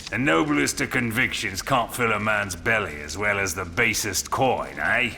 The noblest of convictions can't fill a man's belly as well as the basest coin, eh?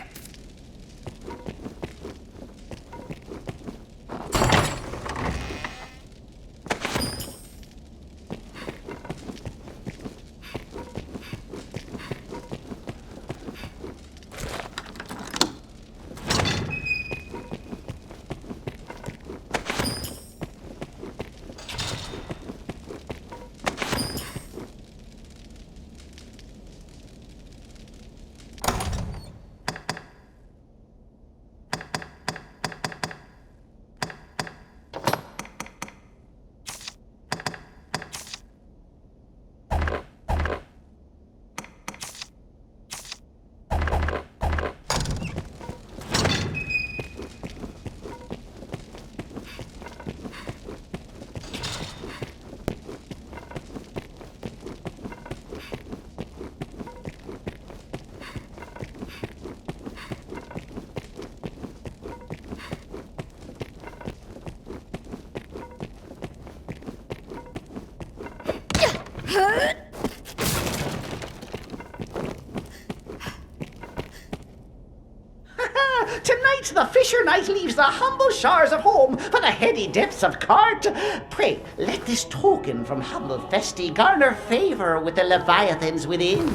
Tonight the fisher knight leaves the humble shores of home for the heady depths of Cart. Pray, let this token from humble Festi garner favour with the leviathans within.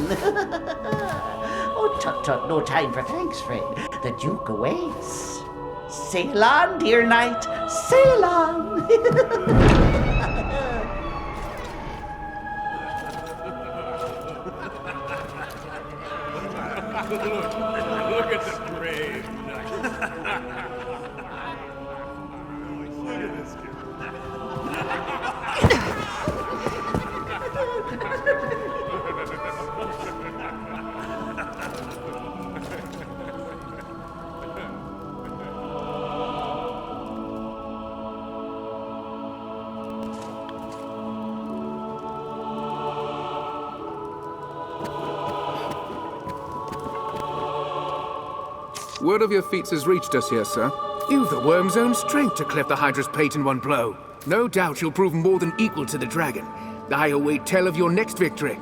Oh, tut, no time for thanks, friend. The Duke awaits. Sail on, dear knight, sail on. Look at the brave knight. Look at this kid. Word of your feats has reached us here, sir. You've the worm's own strength to cleft the Hydra's pate in one blow. No doubt you'll prove more than equal to the dragon. I await tell of your next victory.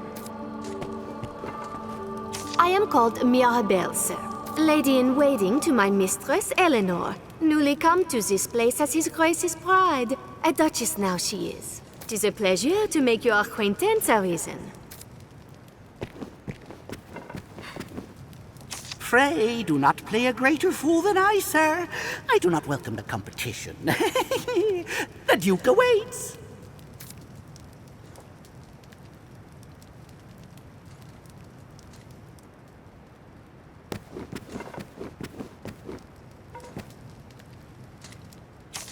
I am called Mirabelle, sir. Lady-in-waiting to my mistress, Eleanor. Newly come to this place as His Grace's bride. A duchess now she is. 'Tis a pleasure to make your acquaintance, Arisen. Pray, do not play a greater fool than I, sir. I do not welcome the competition. The Duke awaits.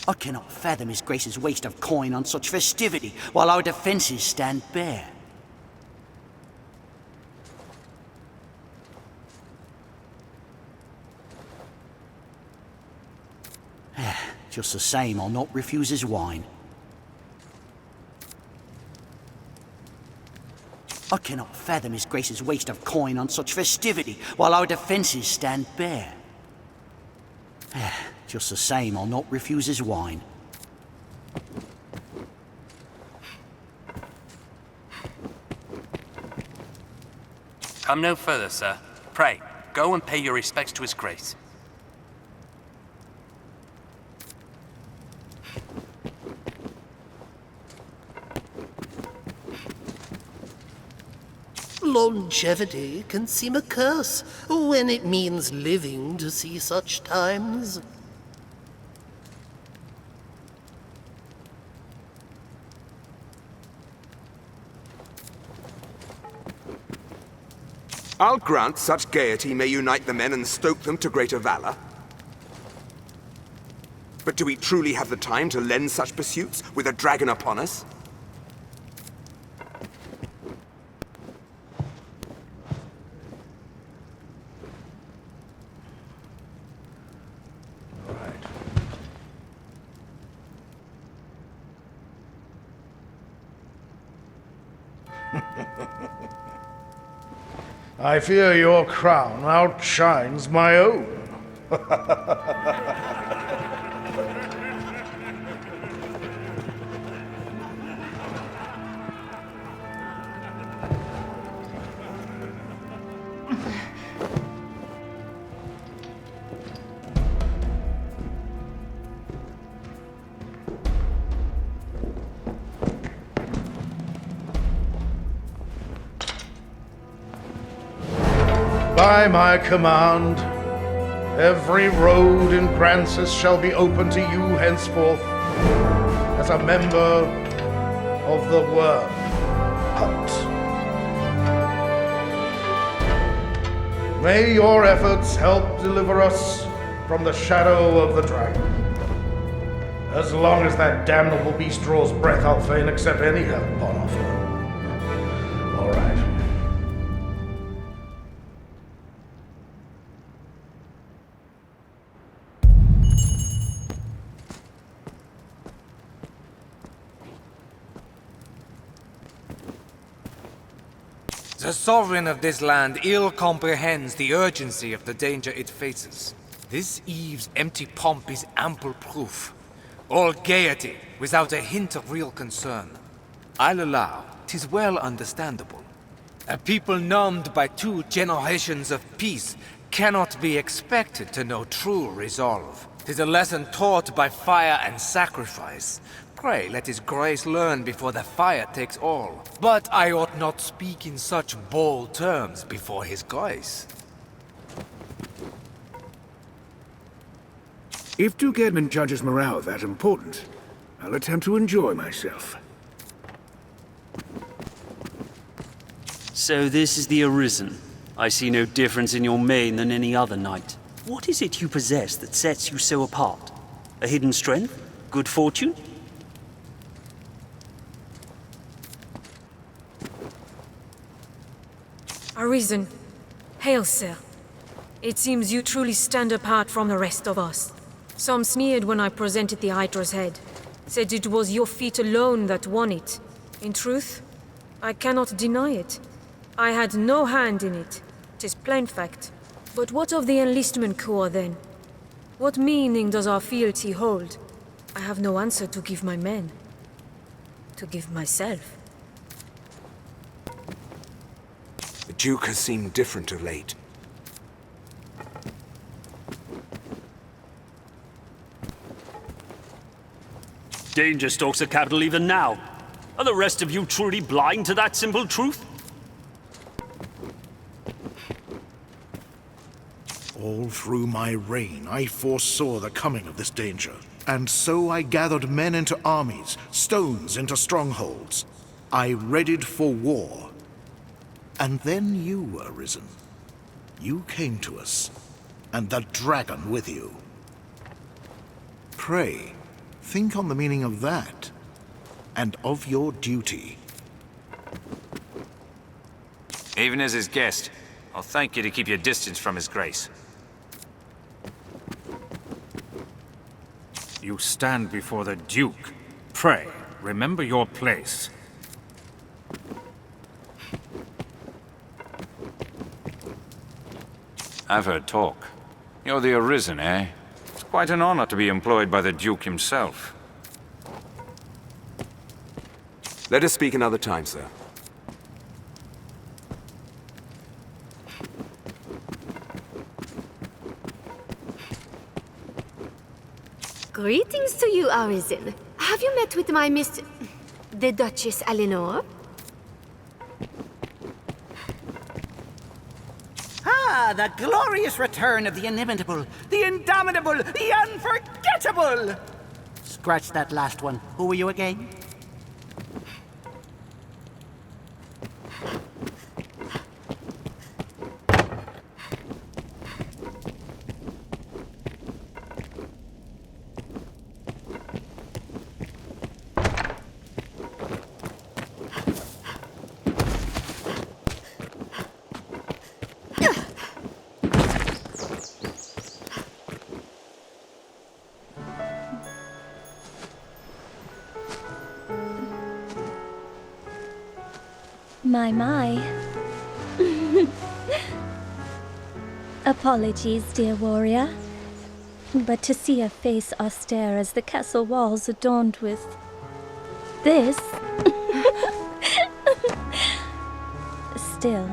I cannot fathom His Grace's waste of coin on such festivity, while our defences stand bare. Just the same, I'll not refuse his wine. I cannot fathom His Grace's waste of coin on such festivity, while our defences stand bare. Just the same, I'll not refuse his wine. Come no further, sir. Pray, go and pay your respects to His Grace. Longevity can seem a curse when it means living to see such times. I'll grant such gaiety may unite the men and stoke them to greater valor. But do we truly have the time to lend such pursuits with a dragon upon us? I fear your crown outshines my own. By my command, every road in Grancis shall be open to you henceforth as a member of the Worm Hunt. May your efforts help deliver us from the shadow of the dragon. As long as that damnable beast draws breath, I'll fain accept any help on offer. All right. The sovereign of this land ill comprehends the urgency of the danger it faces. This eve's empty pomp is ample proof. All gaiety, without a hint of real concern. I'll allow, 'tis well understandable. A people numbed by 2 generations of peace cannot be expected to know true resolve. 'Tis a lesson taught by fire and sacrifice. Pray let his grace learn before the fire takes all. But I ought not speak in such bold terms before his grace. If Duke Edmund judges morale that important, I'll attempt to enjoy myself. So this is the Arisen. I see no difference in your mane than any other knight. What is it you possess that sets you so apart? A hidden strength? Good fortune? Arisen. Hail, sir. It seems you truly stand apart from the rest of us. Some sneered when I presented the Hydra's head. Said it was your feat alone that won it. In truth, I cannot deny it. I had no hand in it. 'Tis plain fact. But what of the enlistment corps, then? What meaning does our fealty hold? I have no answer to give my men. To give myself. The Duke has seemed different of late. Danger stalks the capital even now. Are the rest of you truly blind to that simple truth? All through my reign, I foresaw the coming of this danger. And so I gathered men into armies, stones into strongholds. I readied for war. And then you were risen. You came to us, and the dragon with you. Pray, think on the meaning of that, and of your duty. Even as his guest, I'll thank you to keep your distance from his grace. You stand before the Duke. Pray, remember your place. I've heard talk. You're the Arisen, eh? It's quite an honor to be employed by the Duke himself. Let us speak another time, sir. Greetings to you, Arisen. Have you met with my the Duchess Eleanor? Ah, the glorious return of the inimitable, the indomitable, the unforgettable! Scratch that last one. Who were you again? My. Apologies, dear warrior. But to see a face austere as the castle walls adorned with this... Still,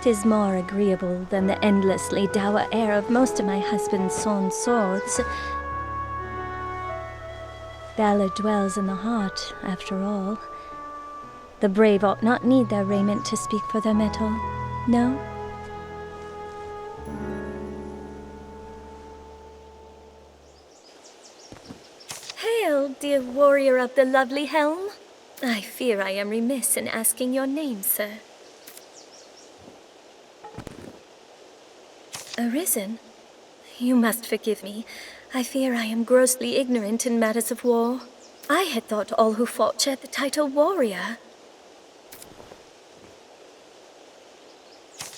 'tis more agreeable than the endlessly dour air of most of my husband's sewn swords. Valor dwells in the heart, after all. The brave ought not need their raiment to speak for their mettle, no? dear warrior of the lovely helm. I fear I am remiss in asking your name, sir. Arisen? You must forgive me. I fear I am grossly ignorant in matters of war. I had thought all who fought shared the title warrior.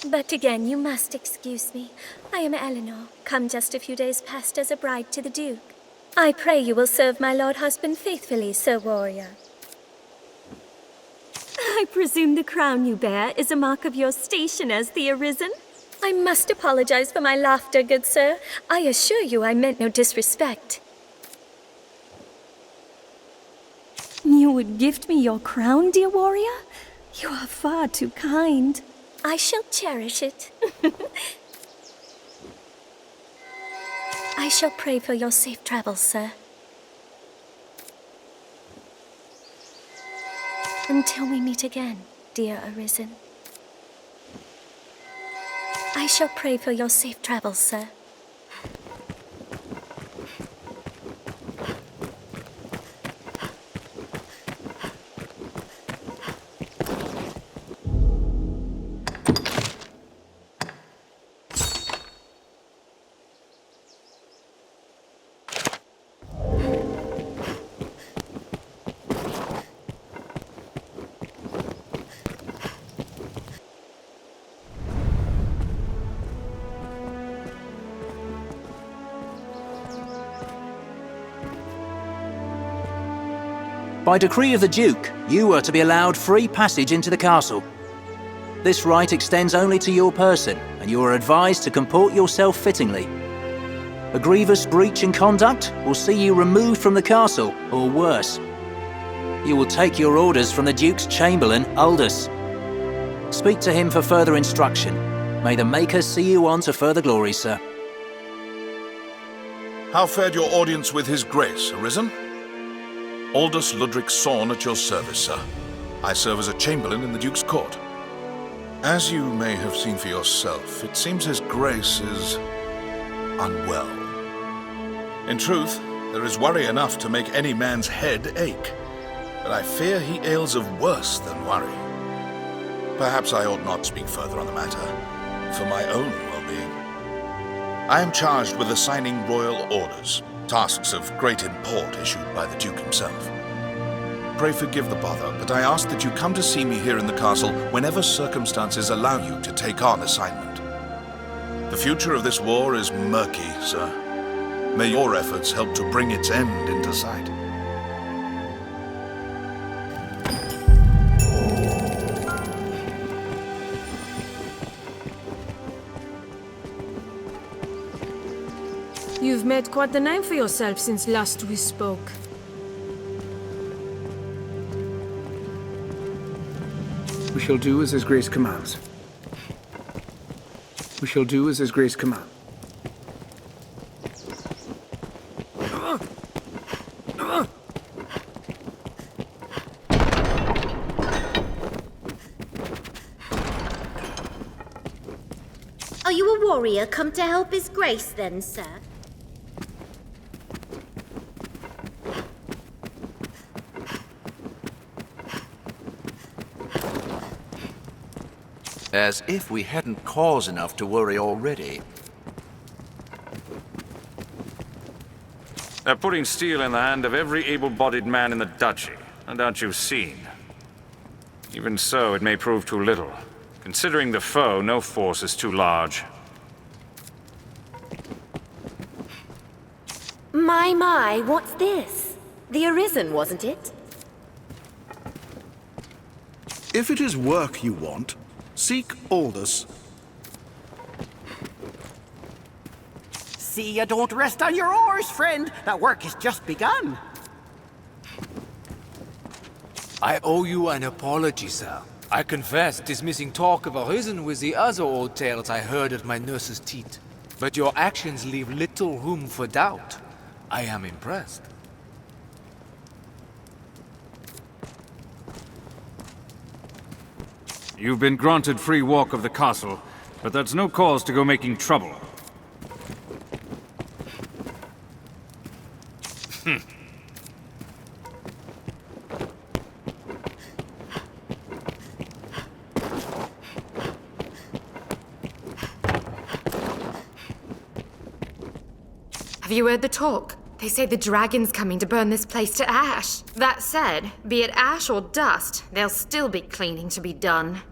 But again, you must excuse me. I am Eleanor, come just a few days past as a bride to the Duke. I pray you will serve my lord husband faithfully, Sir Warrior. I presume the crown you bear is a mark of your station as the Arisen? I must apologize for my laughter, good sir. I assure you I meant no disrespect. You would gift me your crown, dear warrior? You are far too kind. I shall cherish it. I shall pray for your safe travels, sir. Until we meet again, dear Arisen. I shall pray for your safe travels, sir. By decree of the Duke, you are to be allowed free passage into the castle. This right extends only to your person, and you are advised to comport yourself fittingly. A grievous breach in conduct will see you removed from the castle, or worse. You will take your orders from the Duke's Chamberlain, Aldous. Speak to him for further instruction. May the Maker see you on to further glory, sir. How fared your audience with His Grace, Arisen? Aldous Ludric Sorn at your service, sir. I serve as a Chamberlain in the Duke's court. As you may have seen for yourself, it seems His Grace is unwell. In truth, there is worry enough to make any man's head ache, but I fear he ails of worse than worry. Perhaps I ought not speak further on the matter, for my own well-being. I am charged with assigning royal orders, tasks of great import issued by the Duke himself. Pray forgive the bother, but I ask that you come to see me here in the castle whenever circumstances allow you to take on assignment. The future of this war is murky, sir. May your efforts help to bring its end into sight. You've made quite the name for yourself since last we spoke. We shall do as His Grace commands. We shall do as His Grace commands. Are you a warrior come to help His Grace then, sir? As if we hadn't cause enough to worry already. They're putting steel in the hand of every able-bodied man in the duchy. No doubt you've seen. Even so, it may prove too little. Considering the foe, no force is too large. My, what's this? The Arisen, wasn't it? If it is work you want, seek Aldous. See you don't rest on your oars, friend. That work has just begun. I owe you an apology, sir. I confess dismissing talk of Arisen with the other old tales I heard at my nurse's teat. But your actions leave little room for doubt. I am impressed. You've been granted free walk of the castle, but that's no cause to go making trouble. you heard the talk? They say the dragon's coming to burn this place to ash. That said, be it ash or dust, there'll still be cleaning to be done.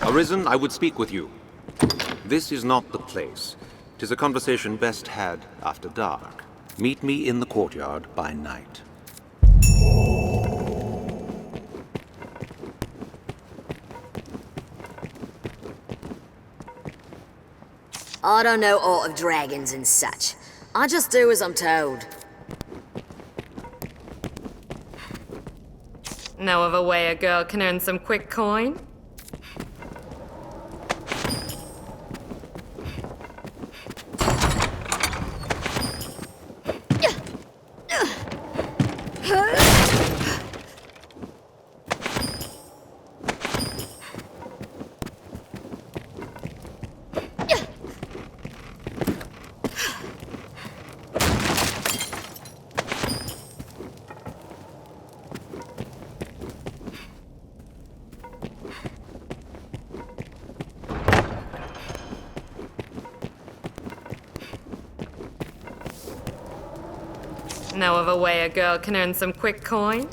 Arisen, I would speak with you. This is not the place. 'Tis a conversation best had after dark. Meet me in the courtyard by night. I don't know aught of dragons and such. I just do as I'm told. Know of a way a girl can earn some quick coin? Know of a way a girl can earn some quick coin?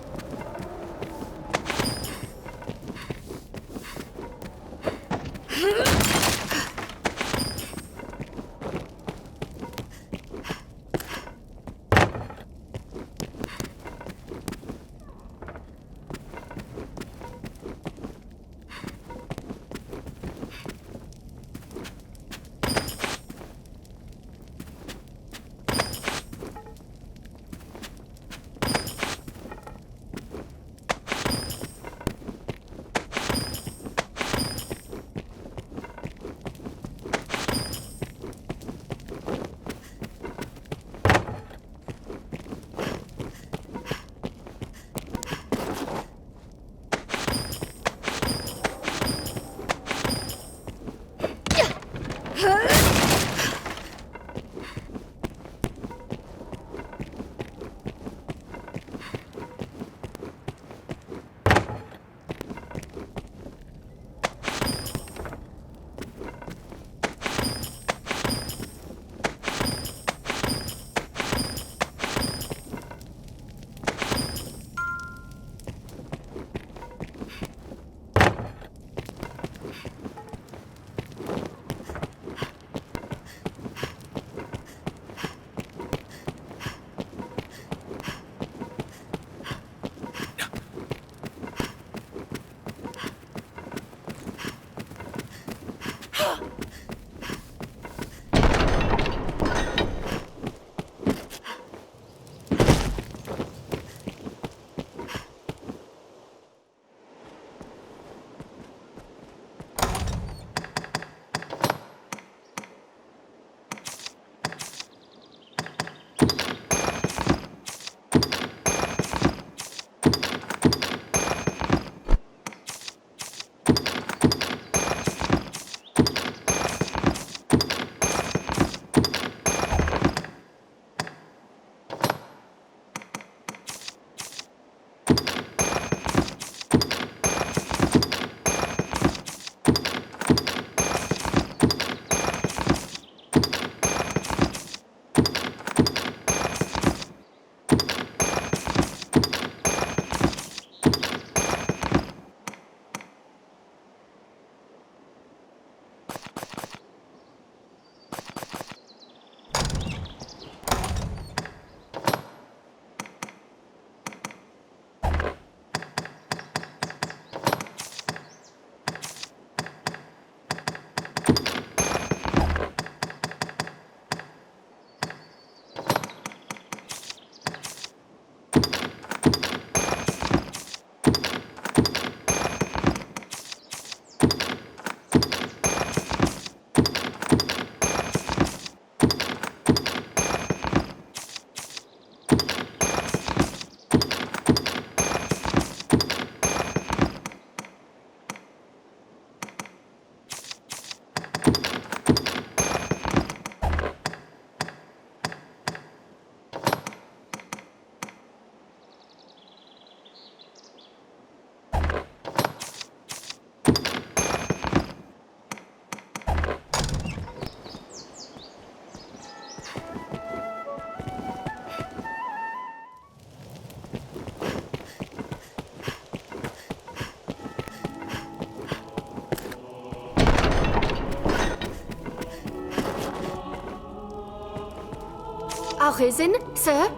Arisen, sir?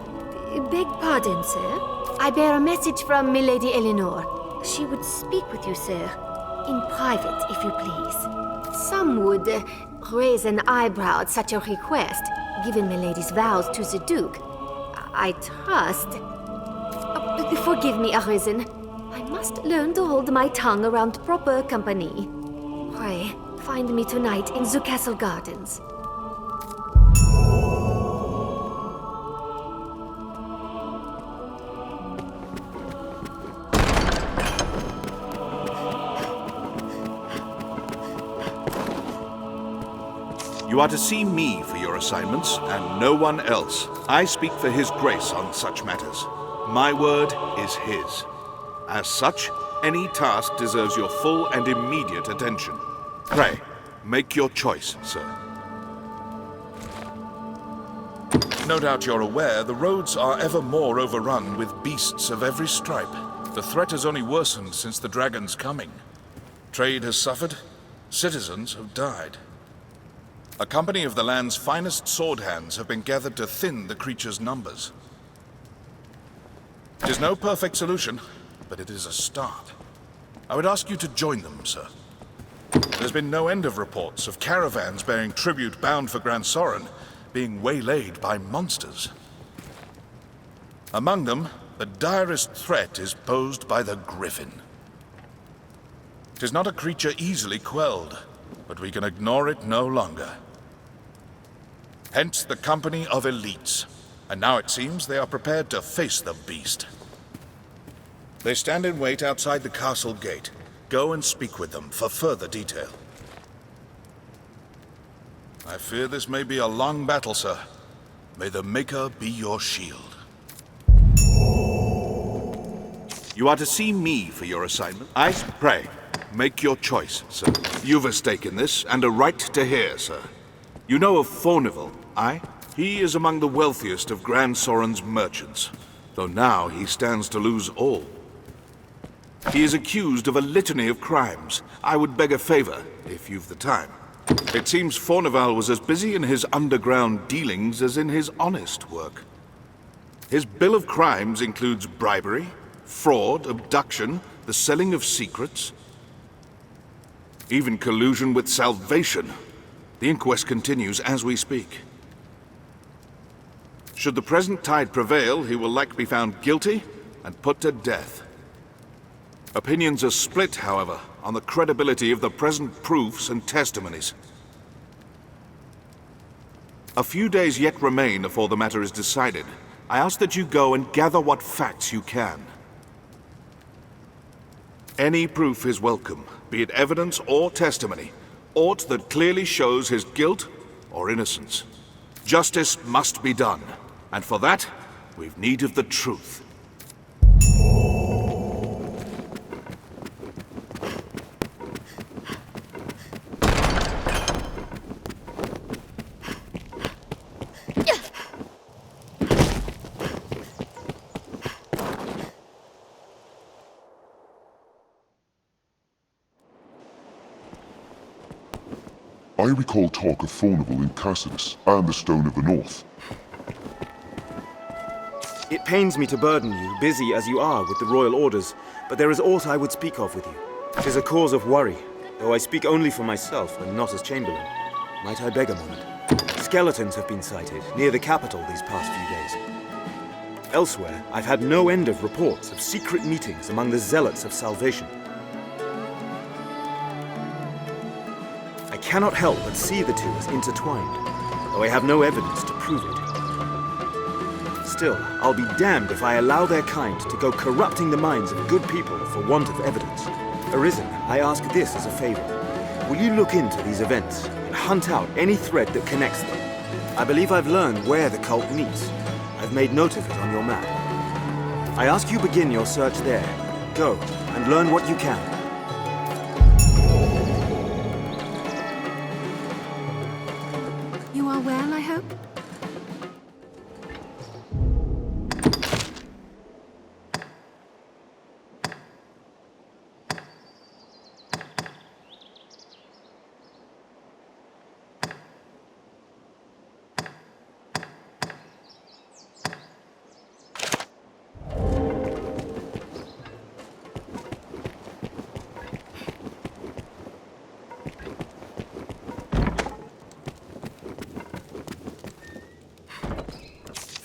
Beg pardon, sir? I bear a message from Milady Eleanor. She would speak with you, sir. In private, if you please. Some would raise an eyebrow at such a request, given Milady's vows to the Duke. I trust... forgive me, Arisen. I must learn to hold my tongue around proper company. Pray, find me tonight in the castle gardens. You are to see me for your assignments, and no one else. I speak for His Grace on such matters. My word is his. As such, any task deserves your full and immediate attention. Pray, make your choice, sir. No doubt you're aware the roads are ever more overrun with beasts of every stripe. The threat has only worsened since the dragon's coming. Trade has suffered, citizens have died. A company of the land's finest sword hands have been gathered to thin the creature's numbers. It is no perfect solution, but it is a start. I would ask you to join them, sir. There's been no end of reports of caravans bearing tribute bound for Gran Soren being waylaid by monsters. Among them, the direst threat is posed by the Griffin. It is not a creature easily quelled, but we can ignore it no longer. Hence the company of elites. And now it seems they are prepared to face the beast. They stand in wait outside the castle gate. Go and speak with them for further detail. I fear this may be a long battle, sir. May the Maker be your shield. You are to see me for your assignment. I pray, make your choice, sir. You've a stake in this, and a right to hear, sir. You know of Fornival, aye? He is among the wealthiest of Gran Soren's merchants, though now he stands to lose all. He is accused of a litany of crimes. I would beg a favor, if you've the time. It seems Fornival was as busy in his underground dealings as in his honest work. His bill of crimes includes bribery, fraud, abduction, the selling of secrets, even collusion with Salvation. The inquest continues as we speak. Should the present tide prevail, he will likely be found guilty and put to death. Opinions are split, however, on the credibility of the present proofs and testimonies. A few days yet remain before the matter is decided. I ask that you go and gather what facts you can. Any proof is welcome, be it evidence or testimony, aught that clearly shows his guilt or innocence. Justice must be done, and for that, we've need of the truth. I recall talk of Fornival in Cassidus and the Stone of the North. It pains me to burden you, busy as you are with the royal orders, but there is aught I would speak of with you. 'Tis a cause of worry, though I speak only for myself and not as Chamberlain. Might I beg a moment? Skeletons have been sighted near the capital these past few days. Elsewhere, I've had no end of reports of secret meetings among the zealots of Salvation. I cannot help but see the two as intertwined, though I have no evidence to prove it. Still, I'll be damned if I allow their kind to go corrupting the minds of good people for want of evidence. Arisen, I ask this as a favor. Will you look into these events and hunt out any thread that connects them? I believe I've learned where the cult meets. I've made note of it on your map. I ask you begin your search there. Go, and learn what you can. You are well, I hope?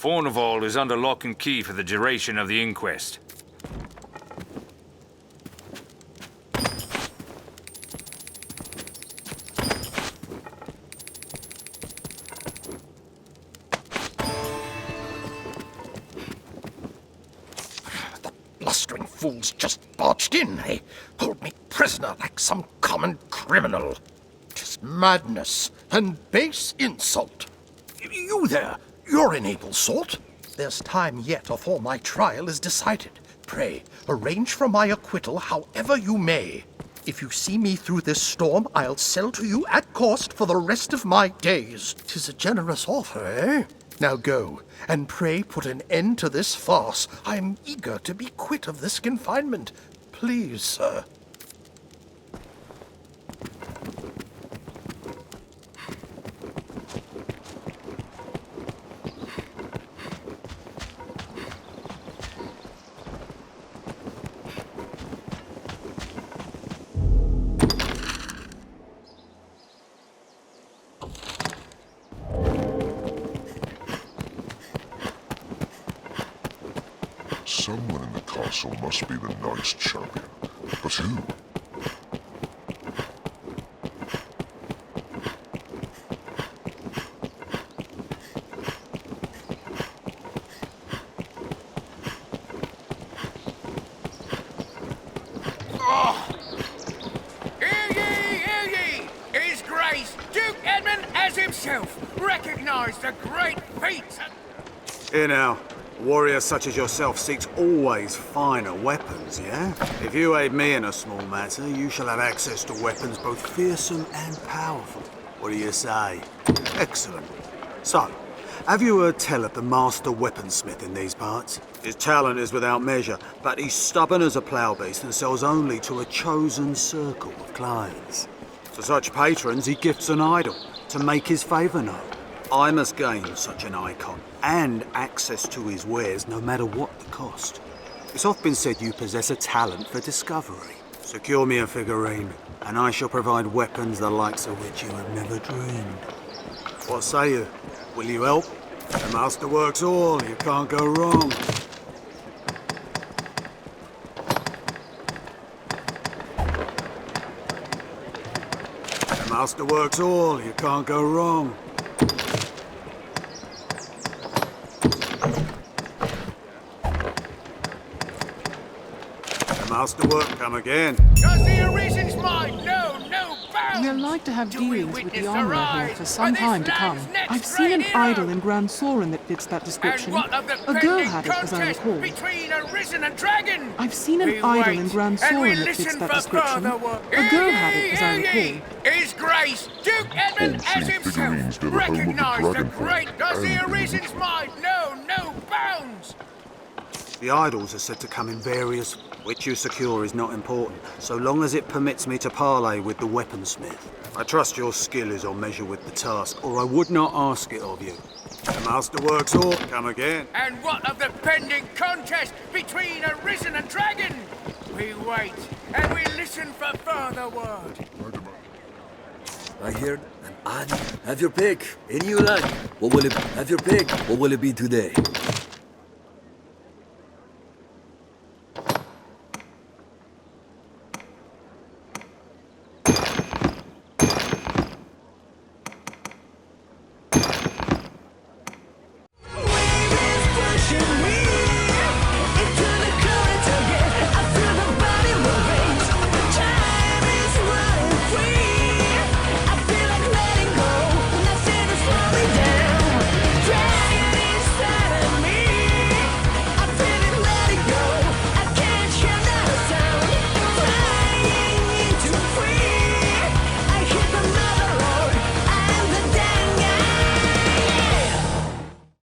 Fornival is under lock and key for the duration of the inquest. Blustering fools just barged in. They hold me prisoner like some common criminal. 'Tis madness and base insult. You there, you're an able sort. There's time yet afore my trial is decided. Pray, arrange for my acquittal however you may. If you see me through this storm, I'll sell to you at cost for the rest of my days. 'Tis a generous offer, eh? Now go, and pray put an end to this farce. I'm eager to be quit of this confinement. Please, sir. Someone in the castle must be the Knight's champion. But who? Hear ye! His Grace, Duke Edmund as himself, recognise the great feats. Here now. Warrior such as yourself seeks always finer weapons, yeah? If you aid me in a small matter, you shall have access to weapons both fearsome and powerful. What do you say? Excellent. So, have you heard tell of the master weaponsmith in these parts? His talent is without measure, but he's stubborn as a plough beast and sells only to a chosen circle of clients. To such patrons, he gifts an idol to make his favour known. I must gain such an icon and access to his wares no matter what the cost. It's oft been said you possess a talent for discovery. Secure me a figurine, and I shall provide weapons the likes of which you have never dreamed. What say you? Will you help? The master works all, you can't go wrong. The master works all, you can't go wrong. Master work, come again. Does the Arisen's mind know no bounds? We're like to have dealings with the armorer here for some time to come. I've seen an idol in Grand Soren that fits that description. A girl had it, as I recall. Between Arisen and Dragon? I've seen an idol in Grand Soren that fits that description. A girl had it, as I recall. His Grace, Duke Edmund as himself, recognise the great. Does the Arisen's mind know no bounds? The idols are said to come in various. Which you secure is not important, so long as it permits me to parley with the weaponsmith. I trust your skill is on measure with the task, or I would not ask it of you. The master works all. Come again. And what of the pending contest between Arisen and Dragon? We wait, and we listen for further word. I hear an ad. Have your pick. Any you like. What will it have your pick? What will it be today?